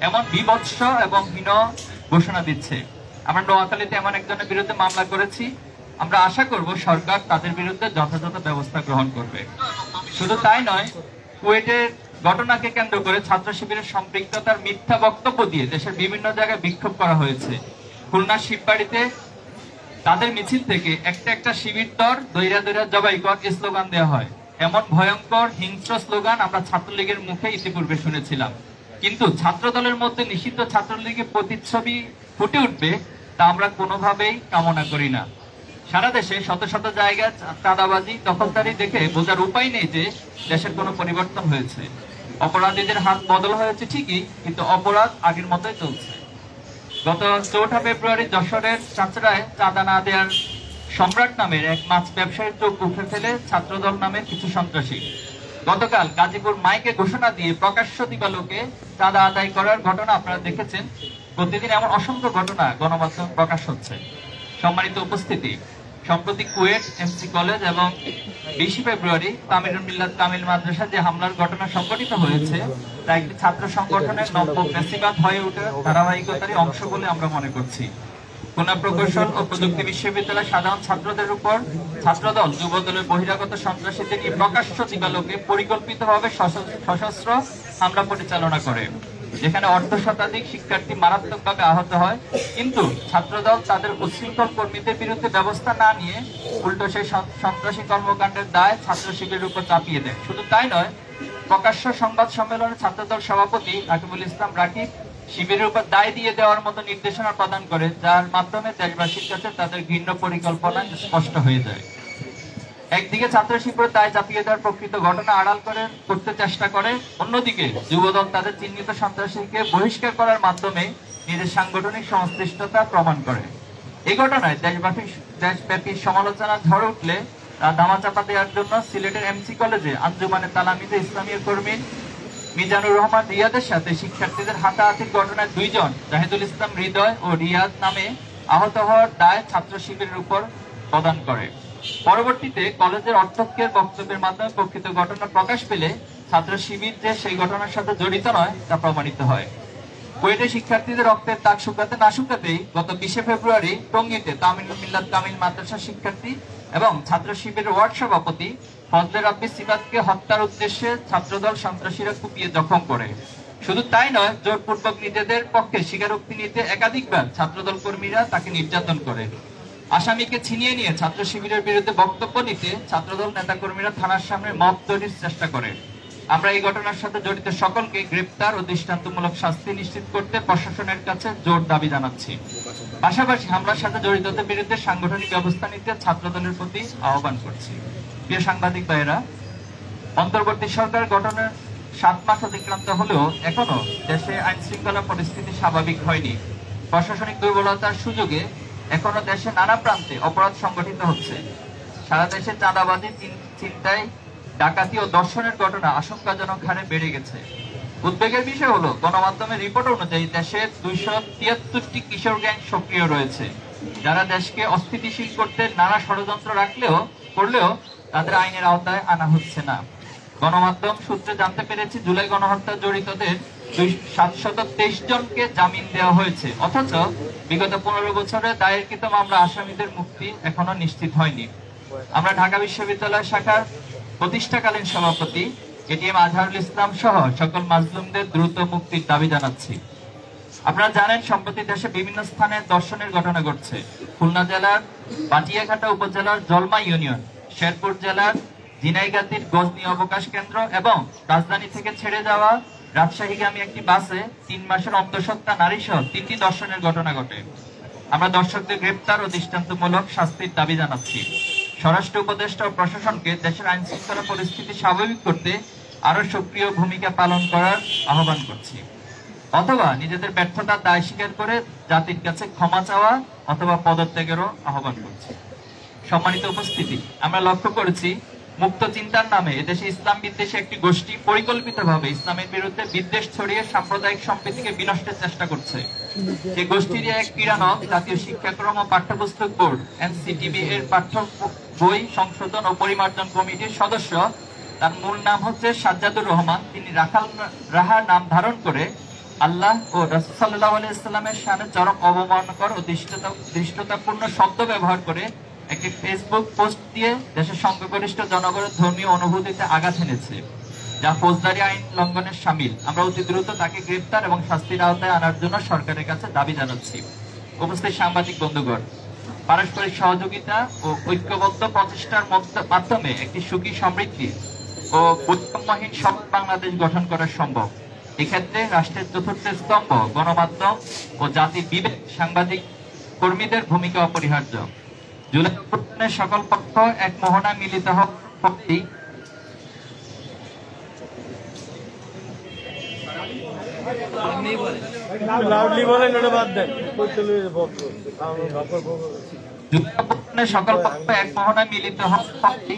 এমন বিভৎস এবং হীন ঘোষণা দিচ্ছে। আমরা নোয়াখালীতে এমন একজনের বিরুদ্ধে মামলা করেছি। আমরা আশা করব সরকার তাদের বিরুদ্ধে যথাযথ ব্যবস্থা গ্রহণ করবে। শুধু তাই নয়, কুয়েটের ঘটনাকে কেন্দ্র করে ছাত্র শিবিরের সম্পৃক্ততার মিথ্যা বক্তব্য দিয়ে দেশের বিভিন্ন জায়গায় বিক্ষোভ করা হয়েছে। খুলনার শিববাড়িতে তাদের মিছিল থেকে একটা শিবির দর দৈরা দৈরা জবাই কর স্লোগান দেওয়া হয়। এমন ভয়ঙ্কর হিংস্র স্লোগান আমরা ছাত্রলীগের মুখে ইতিপূর্বে শুনেছিলাম। কিন্তু ছাত্র দলের মধ্যে নিষিদ্ধ ছাত্রলীগের প্রতিচ্ছবি ফুটে উঠবে তা আমরা কোনোভাবেই কামনা করি না। সারা দেশে শত শত জায়গায় চাঁদাবাজি দখলদারি দেখে বোঝার উপায় নেই যে দেশের কোনো পরিবর্তন হয়েছে। অপরাধীদের হাত বদল হয়েছে ঠিকই, কিন্তু অপরাধ আগের মতোই চলছে। গত 4 ফেব্রুয়ারি যশোরের চাঁচড়ায় চাঁদা না দেওয়ার সম্রাট নামের এক মাছ ব্যবসায়ীর চোখ উঠে ফেলে ছাত্রদল নামের কিছু সন্ত্রাসী গতকাল গাজীপুর মাইকে ঘোষণা দিয়ে প্রকাশ্য দিবালোকে চাঁদা আদায় করার ঘটনা আপনারা দেখেছেন। প্রতিদিন এমন অসংখ্য ঘটনা গণমাধ্যম প্রকাশ হচ্ছে। সম্মানিত উপস্থিতি, সম্প্রতি কুয়েট এমসি কলেজ এবং 20 ফেব্রুয়ারি তামিরুল মিল্লাত কামিল মাদ্রাসা যে হামলার ঘটনা সংঘটিত হয়েছে তা একটি ছাত্র সংগঠনের নব্য ফ্যাসিবাদ হয়ে ওঠে ধারাবাহিকতারই অংশ বলে আমরা মনে করছি। খুলনা প্রকৌশল ও প্রযুক্তি বিশ্ববিদ্যালয়ের সাধারণ ছাত্রদের উপর ছাত্রদল যুবদলের বহিরাগত সন্ত্রাসীদের নিয়ে প্রকাশ্য দিবালোকে পরিকল্পিতভাবে সশস্ত্র হামলা পরিচালনা করে, যেখানে অর্ধশতাধিক শিক্ষার্থী মারাত্মকভাবে আহত হয়। কিন্তু ছাত্রদল তাদের উচ্ছৃঙ্খল কর্মীদের বিরুদ্ধে ব্যবস্থা না নিয়ে উল্টো সেই সন্ত্রাসী কর্মকাণ্ডের দায় ছাত্র শিবিরের উপর চাপিয়ে দেয়। শুধু তাই নয়, প্রকাশ্য সংবাদ সম্মেলনে ছাত্রদল সভাপতি রাকিবুল ইসলাম রাকিব শিবিরের উপর দায় দিয়ে দেওয়ার মতো নির্দেশনা প্রদান করে, যার মাধ্যমে দেশবাসীর কাছে তাদের ঘৃণ্য পরিকল্পনা স্পষ্ট হয়ে যায়। একদিকে ছাত্র শিবিরের দায় চাপিয়ে দেওয়ার প্রকৃত ঘটনা আড়াল করতে চেষ্টা করে, অন্যদিকে যুবদল তাদের চিহ্নিত সন্ত্রাসীকে বহিষ্কার করার মাধ্যমে নিজের সাংগঠনিক সংশ্লিষ্টতা প্রমাণ করে। এই ঘটনায় দেশব্যাপী সমালোচনার ঝড় উঠলে তা ধামাচাপা দেওয়ার জন্য সিলেটের এমসি কলেজে আঞ্জুমানে তালামিদে ইসলামীয় কর্মী মিজানুর রহমান রিয়াদের সাথে শিক্ষার্থীদের হাতাহাতির ঘটনায় 2 জন জাহিদুল ইসলাম হৃদয় ও রিয়াদ নামে আহত হওয়ার দায় ছাত্র শিবিরের উপর প্রদান করে। পরবর্তীতে কলেজের অধ্যক্ষের বক্তব্যের মাধ্যমে প্রকৃত ঘটনা প্রকাশ পেলে ছাত্র শিবির যে সেই ঘটনার সাথে জড়িত নয় তা প্রমাণিত হয়। কুয়েটে শিক্ষার্থীদের রক্তের দাগ শুকাতে না শুকাতেই গত 20 ফেব্রুয়ারি টঙ্গীতে তামিরুল মিল্লাত কামিল মাদ্রাসার শিক্ষার্থী এবং ছাত্র শিবিরের ওয়ার্ড সভাপতি ফজলে রাব্বি সিফাতকে হত্যার উদ্দেশ্যে ছাত্রদল সন্ত্রাসীরা কুপিয়ে জখম করে। শুধু তাই নয়, জোরপূর্বক নিজেদের পক্ষে স্বীকারোক্তি নিতে একাধিকবার ছাত্রদল কর্মীরা তাকে নির্যাতন করে। আসামিকে ছিনিয়ে নিয়ে ছাত্র শিবিরের বিরুদ্ধে বক্তব্য নিতে ছাত্রদল নেতাকর্মীরা থানার সামনে মব তৈরির চেষ্টা করে। আমরা এই ঘটনার সাথে জড়িত সকলকে গ্রেপ্তার ও দৃষ্টান্তমূলক শাস্তি নিশ্চিত করতে প্রশাসনের কাছে জোর দাবি জানাচ্ছি। পাশাপাশি হামলার সাথে জড়িতদের বিরুদ্ধে সাংগঠনিক ব্যবস্থা নিতে ছাত্রদলের প্রতি আহ্বান করছি। প্রিয় সাংবাদিক ভাইয়েরা, অন্তর্বর্তী সরকার গঠনের 7 মাস অতিক্রান্ত হলেও এখনো দেশে আইন শৃঙ্খলা পরিস্থিতি স্বাভাবিক হয়নি। প্রশাসনিক দুর্বলতার সুযোগে এখনো দেশে নানা প্রান্তে অপরাধ সংগঠিত হচ্ছে। সারা দেশে চাঁদাবাজি, ছিনতাই, ডাকাতি ও ধর্ষণের ঘটনা আশঙ্কাজনক হারে বেড়ে গেছে। উদ্বেগের বিষয় হলো, গণমাধ্যমের রিপোর্ট অনুযায়ী দেশে 273টি কিশোর গ্যাং সক্রিয় রয়েছে, যারা দেশকে অস্থিতিশীল করতে নানা ষড়যন্ত্র করলেও তাদের আইনের আওতায় আনা হচ্ছে না। গণমাধ্যম সূত্রে জানতে পেরেছি, জুলাই গণহত্যা জড়িতদের 723 জনকে জামিন দেওয়া হয়েছে, অথচ বিগত 15 বছরে দায়েরকৃত মামলা আসামিদের মুক্তি এখনো নিশ্চিত হয়নি। আমরা ঢাকা বিশ্ববিদ্যালয় শাখার প্রতিষ্ঠাকালীন সভাপতি এটিএম আজহারুল ইসলাম সহ সকল মাজলুমদের দ্রুত মুক্তির দাবি জানাচ্ছি। আপনারা জানেন, সম্প্রতি দেশে বিভিন্ন স্থানে ধর্ষণের ঘটনা ঘটছে। খুলনা জেলার বাটিয়াঘাটা উপজেলার জলমা ইউনিয়ন, শেরপুর জেলার ঝিনাইগাতীর গজনী অবকাশ কেন্দ্র এবং রাজধানী থেকে ছেড়ে যাওয়া রাজশাহীগামী একটি বাসে 3 মাসের অন্তঃসত্ত্বা নারী সহ 3টি ধর্ষণের ঘটনা ঘটে। আমরা দর্শকদের গ্রেপ্তার ও দৃষ্টান্তমূলক শাস্তির দাবি জানাচ্ছি। স্বরাষ্ট্র উপদেষ্টা ও প্রশাসনকে দেশের আইন শৃঙ্খলা পরিস্থিতি স্বাভাবিক করতে আরো সক্রিয় ভূমিকা পালন করার আহ্বান করছি, অথবা নিজেদের ব্যর্থতার দায় স্বীকার করে জাতির কাছে ক্ষমা চাওয়া অথবা পদত্যাগেরও আহ্বান করছি। সম্মানিত উপস্থিতি, আমরা লক্ষ্য করেছি, মুক্ত চিন্তার নামে এদেশে ইসলাম বিদ্বেষী একটি গোষ্ঠী পরিকল্পিতভাবে ইসলামের বিরুদ্ধে বিদ্বেষ ছড়িয়ে সাম্প্রদায়িক সম্প্রীতিকে বিনষ্টের চেষ্টা করছে। এই গোষ্ঠীর এক ক্রীড়ানক জাতীয় শিক্ষাক্রম ও পাঠ্যপুস্তক বোর্ড এনসিটিবি এর পাঠ্য বই সংশোধন ও পরিমার্জন কমিটির সদস্য, তার মূল নাম হচ্ছে সাজ্জাদুর রহমান। তিনি রাহার নাম ধারণ করে আল্লাহ ও রাসূল সাল্লাল্লাহু আলাইহি ওয়াসাল্লামের শানে চরম অবমাননাকর ও দৃষ্টতাপূর্ণ শব্দ ব্যবহার করে একটি ফেসবুক পোস্ট দিয়ে দেশের সংখ্যাগরিষ্ঠ জনগণের ধর্মীয় অনুভূতিতে আঘাত এনেছে, যা ফৌজদারি আইন লঙ্ঘনের শামিল। আমরা অতি দ্রুত তাকে গ্রেফতার এবং শাস্তির আওতায় আনার জন্য সরকারের কাছে দাবি জানাচ্ছি। উপস্থিত সাংবাদিক বন্ধুগণ, পারস্পরিক সহযোগিতা ও ঐক্যবদ্ধ প্রচেষ্টার মাধ্যমে একটি সুখী, সমৃদ্ধি ও বৈষম্যহীন সৎ বাংলাদেশ গঠন করা সম্ভব। এক্ষেত্রে রাষ্ট্রের চতুর্থ স্তম্ভ গণমাধ্যম ও জাতির বিবেক, সাংবাদিক কর্মীদের ভূমিকা অপরিহার্য। জুলাই অভ্যুত্থানের সকল পক্ষ এক মোহনায় মিলিত হওয়াই সকল পক্ষ এক মোহনায় মিলিত হওয়াই